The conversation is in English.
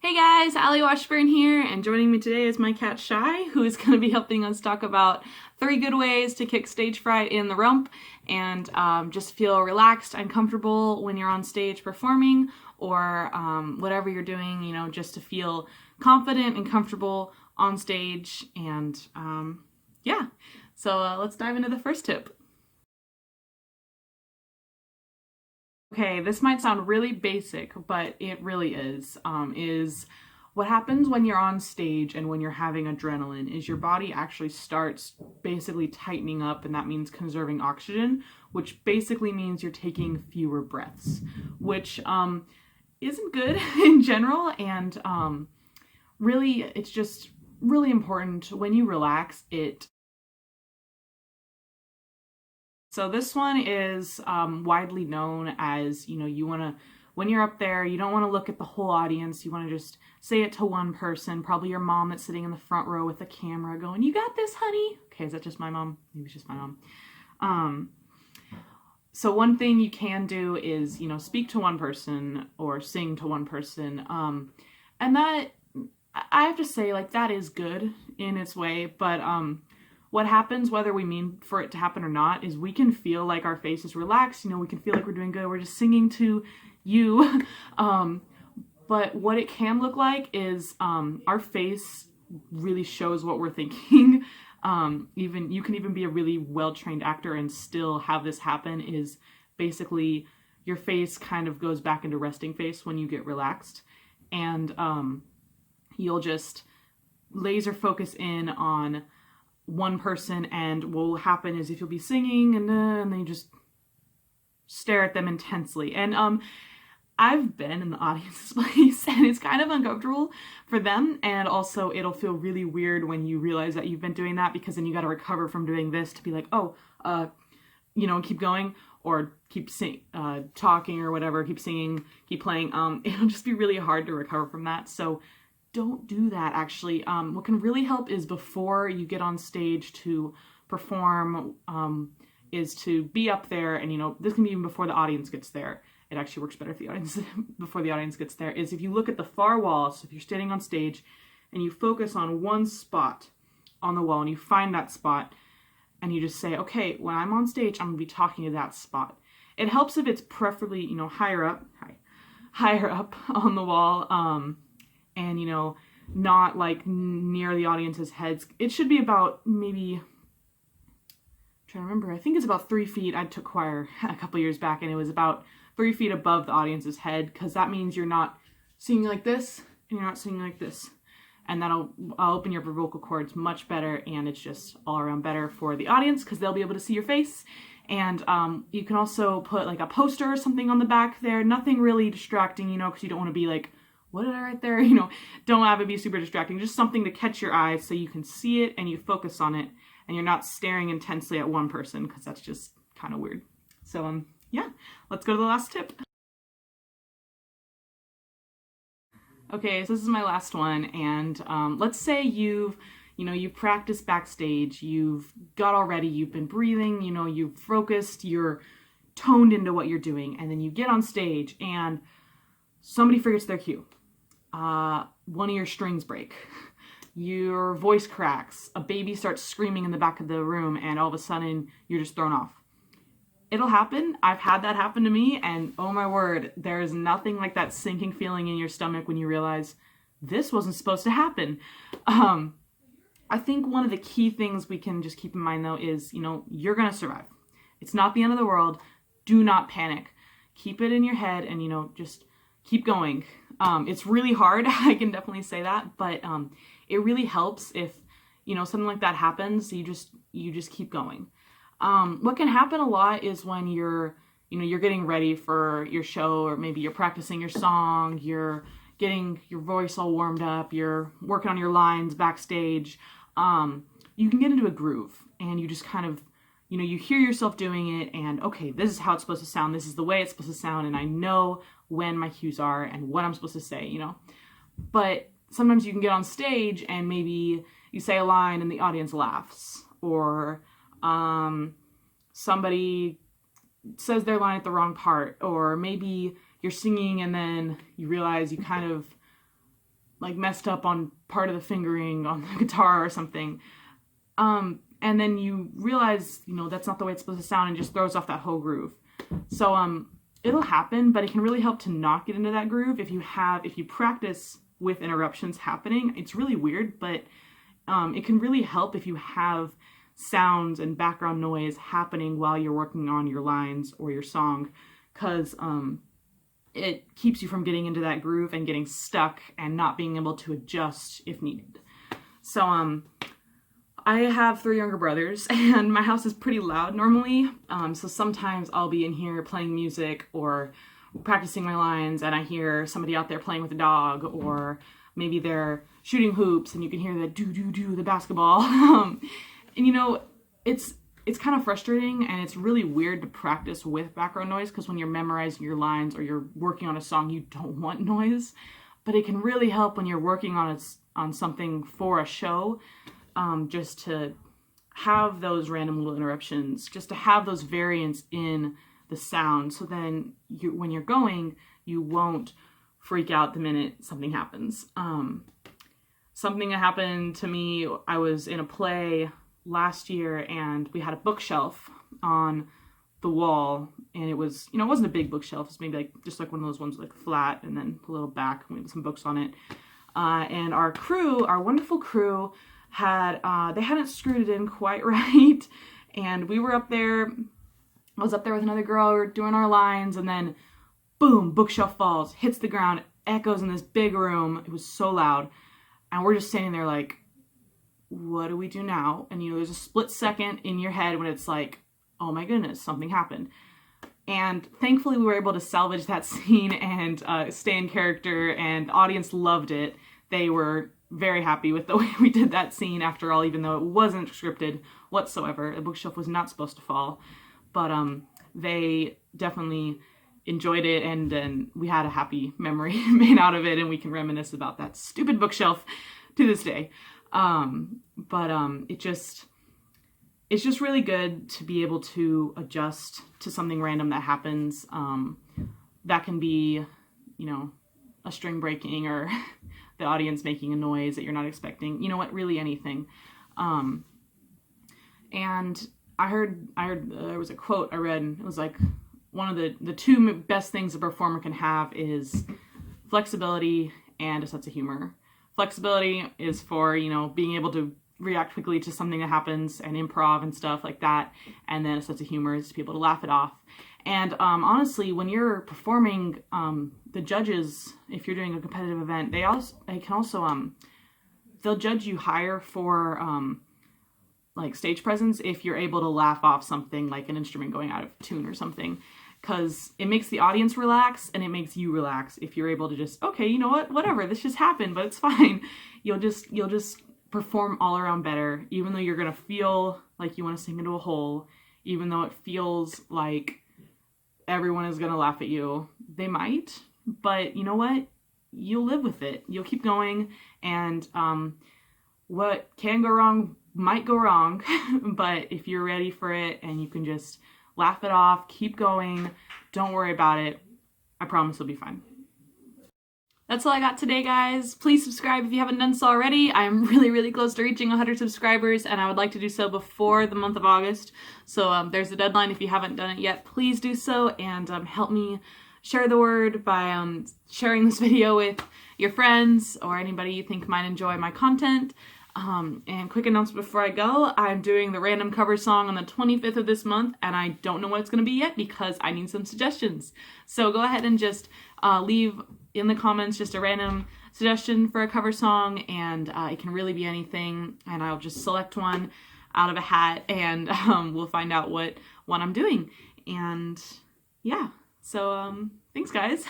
Hey guys, Allie Washburn here, and joining me today is my cat Shy, who is going to be helping us talk about 3 good ways to kick stage fright in the rump and just feel relaxed and comfortable when you're on stage performing or whatever you're doing, just to feel confident and comfortable on stage. And yeah, so let's dive into the first tip. Okay, this might sound really basic, but it really is what happens when you're on stage and when you're having adrenaline is your body actually starts basically tightening up, and that means conserving oxygen, which basically means you're taking fewer breaths, which isn't good in general, and really it's just really important when you relax it. So this one is widely known as, you want to, when you're up there, you don't want to look at the whole audience. You want to just say it to one person, probably your mom that's sitting in the front row with the camera going, "You got this, honey." Okay, is that just my mom? Maybe it's just my mom. So one thing you can do is, speak to one person or sing to one person. And that, I have to say, like, that is good in its way, but what happens, whether we mean for it to happen or not, is we can feel like our face is relaxed. We can feel like we're doing good. We're just singing to you. But what it can look like is our face really shows what we're thinking. Even you can even be a really well-trained actor and still have this happen, is basically your face kind of goes back into resting face when you get relaxed. And you'll just laser focus in on one person, and what will happen is if you'll be singing and then you just stare at them intensely. And I've been in the audience's place, and it's kind of uncomfortable for them, and also it'll feel really weird when you realize that you've been doing that, because then you got to recover from doing this to be like, keep going or keep talking or whatever, keep singing, keep playing. It'll just be really hard to recover from that. So don't do that, actually. What can really help is before you get on stage to perform, is to be up there, and this can be even before the audience gets there. It actually works better if the audience before the audience gets there, is if you look at the far wall. So if you're standing on stage and you focus on one spot on the wall and you find that spot and you just say, okay, when I'm on stage, I'm gonna be talking to that spot. It helps if it's preferably, higher up on the wall, and not like near the audience's heads. It should be about, maybe, I'm trying to remember, I think it's about 3 feet. I took choir a couple years back, and it was about 3 feet above the audience's head, because that means you're not singing like this and you're not singing like this, and that'll open your vocal cords much better, and it's just all around better for the audience because they'll be able to see your face. And you can also put like a poster or something on the back there, nothing really distracting, because you don't want to be like, what did I write there? Don't have it be super distracting. Just something to catch your eye so you can see it and you focus on it and you're not staring intensely at one person, because that's just kind of weird. So, yeah, let's go to the last tip. Okay, so this is my last one, and let's say you've practiced backstage, you've got all ready, you've been breathing, you've focused, you're toned into what you're doing, and then you get on stage and somebody forgets their cue. One of your strings break, your voice cracks, a baby starts screaming in the back of the room, and all of a sudden you're just thrown off. It'll happen. I've had that happen to me, and oh my word, there is nothing like that sinking feeling in your stomach when you realize this wasn't supposed to happen. I think one of the key things we can just keep in mind, though, is, you're gonna survive. It's not the end of the world. Do not panic. Keep it in your head and, just keep going. It's really hard, I can definitely say that, but it really helps if, something like that happens, you just keep going. What can happen a lot is when you're getting ready for your show, or maybe you're practicing your song, you're getting your voice all warmed up, you're working on your lines backstage, you can get into a groove, and you just kind of, you hear yourself doing it, and okay, this is how it's supposed to sound, this is the way it's supposed to sound, and I know when my cues are and what I'm supposed to say, But sometimes you can get on stage and maybe you say a line and the audience laughs, or somebody says their line at the wrong part, or maybe you're singing and then you realize you kind of like messed up on part of the fingering on the guitar or something. And then you realize, you know, that's not the way it's supposed to sound, and just throws off that whole groove. So it'll happen, but it can really help to not get into that groove if you practice with interruptions happening. It's really weird, but it can really help if you have sounds and background noise happening while you're working on your lines or your song, because it keeps you from getting into that groove and getting stuck and not being able to adjust if needed. So I have 3 younger brothers, and my house is pretty loud normally, so sometimes I'll be in here playing music or practicing my lines, and I hear somebody out there playing with a dog, or maybe they're shooting hoops and you can hear the do-do-do, the basketball. And you know, it's kind of frustrating, and it's really weird to practice with background noise, because when you're memorizing your lines or you're working on a song, you don't want noise. But it can really help when you're working on something for a show, just to have those random little interruptions, just to have those variants in the sound, so then when you're going, you won't freak out the minute something happens. Something that happened to me, I was in a play last year, and we had a bookshelf on the wall, and it was, you know, it wasn't a big bookshelf, it's maybe like just like one of those ones like flat and then a little back and we had some books on it. And our wonderful crew, they hadn't screwed it in quite right, and we were up there. I was up there with another girl, we were doing our lines, and then boom, bookshelf falls, hits the ground, echoes in this big room. It was so loud, and we're just standing there like, what do we do now? And you know, there's a split second in your head when it's like, oh my goodness, something happened. And thankfully we were able to salvage that scene and stay in character, and the audience loved it. They were very happy with the way we did that scene after all, even though it wasn't scripted whatsoever. The bookshelf was not supposed to fall, but they definitely enjoyed it, and we had a happy memory made out of it, and we can reminisce about that stupid bookshelf to this day. It's just really good to be able to adjust to something random that happens. That can be, you know, a string breaking, or the audience making a noise that you're not expecting. You know what? Really anything. And I heard there was a quote I read, and it was like, one of the 2 best things a performer can have is flexibility and a sense of humor. Flexibility is for, you know, being able to react quickly to something that happens and improv and stuff like that. And then a sense of humor is to be able to laugh it off. And honestly, when you're performing, the judges, if you're doing a competitive event, they can also they'll judge you higher for like stage presence if you're able to laugh off something like an instrument going out of tune or something, because it makes the audience relax and it makes you relax if you're able to just, okay, you know what, whatever, this just happened, but it's fine. You'll just perform all around better, even though you're gonna feel like you want to sing into a hole, even though it feels like everyone is gonna laugh at you. They might, but you know what? You'll live with it. You'll keep going, and what can go wrong might go wrong, but if you're ready for it and you can just laugh it off, keep going, don't worry about it, I promise you'll be fine. That's all I got today, guys. Please subscribe if you haven't done so already. I'm really close to reaching 100 subscribers, and I would like to do so before the month of August. So there's a deadline. If you haven't done it yet, please do so, and help me share the word by sharing this video with your friends or anybody you think might enjoy my content. And quick announcement before I go, I'm doing the random cover song on the 25th of this month, and I don't know what it's going to be yet because I need some suggestions. So go ahead and just leave in the comments just a random suggestion for a cover song, and it can really be anything, and I'll just select one out of a hat, and we'll find out what one I'm doing. And yeah, so thanks guys.